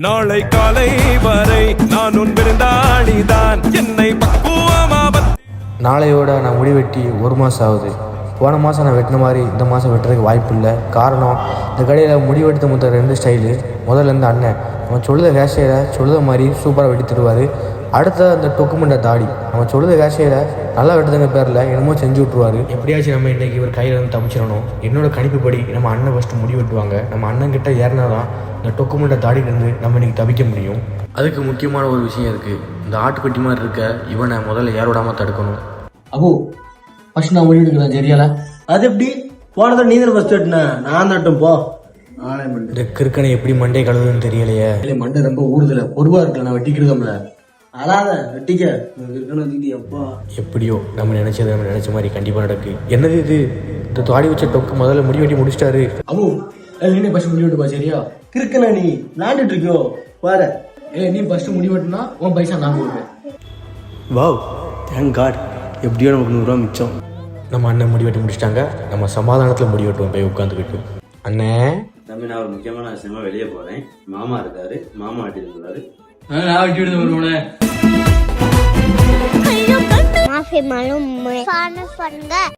நாளை காலை வரை நான் உன் விருந்தாளிதான் என்னை பக்குவமாக. நாளையோட நான் முடி வெட்டி 1 மாதம் ஆகுது. போன மாதம் நான் வெட்டின மாதிரி இந்த மாதம் வெட்டுறதுக்கு வாய்ப்பு இல்லை. காரணம், இந்த கடையில் முடி வெட்டுறது மொத்தம் 2 ஸ்டைலு. முதல்ல இருந்து அண்ணன் அவன் சொல்லுத வேஷையில் சொல்லுத மாதிரி சூப்பராக வெட்டி தருவார். அடுத்த அந்த டொக்குமெண்ட்டை தாடி அவன் சொல்லுத வேஷையில் நல்லா வெட்டுறதுங்க பேரில் என்னமோ செஞ்சு விட்ருவார். எப்படியாச்சும் நம்ம இன்றைக்கி இவர் கையில் இருந்து தப்பிச்சிடணும். என்னோட கணிப்புப்படி நம்ம அண்ணன் ஃபஸ்ட்டு முடி வெட்டுவாங்க. நம்ம அண்ணன்கிட்ட ஏறினா தான் இந்த டொக்குமெண்ட்டை தாடியிலேருந்து நம்ம இன்றைக்கி தப்பிக்க முடியும். அதுக்கு முக்கியமான ஒரு விஷயம் இருக்குது. இந்த ஆட்டுக்குட்டி மாதிரி இருக்க இவனை முதல்ல ஏற விடாமல் தடுக்கணும். அபு ஃபர்ஸ்ட் நான் முடி எடுக்கிறேன் சரியால? அது எப்படி போனதை நீ தான் ஃபர்ஸ்ட் வெட்டின, நான் தட்டும் போ. இந்த கிறுக்கனை எப்படி மண்டே கழுவுன்னு தெரியலையே. இல்லை மண்டை ரொம்ப ஊறுதல பொறுவா இருக்குல்ல, நான் வெட்டிக்கிறதோம்ல. அழாத வெட்டிக்க இருக்கணும். அப்பா எப்படியோ நம்ம நினைச்ச மாதிரி கண்டிப்பாக நடக்கு. என்னது இது? இந்த தாடி வச்ச டொக்கு முதல்ல முடி வெட்டி முடிச்சிட்டாரு. அபு நீ ஃபர்ஸ்ட் முடி வெட்டுப்பா சரியா? கிறுக்கன நீ விளாண்டுட்டு இருக்கியோ பாரு. நீ ஃபர்ஸ்ட் முடி வெட்டுனா உன் பைசா நான் கொடுப்பேன். வாவ் தேங்க் காட், எப்படியோ நமக்கு 100 ரூபா மிச்சம். நம்ம அண்ணன் முடி வெட்டி முடிச்சிட்டாங்க. நம்ம சமாதானத்தில் முடி வெட்டுவோம் போய் உட்காந்துக்கிட்டு. அண்ணே தம்பி, நான் ஒரு முக்கியமான விஷயமா வெளியே போறேன். மாமா இருக்காரு, மாமா வெட்டிட்டு இருந்தாரு. நான் வெட்டி விடுது வருவோனே. மாஃபி மாலும்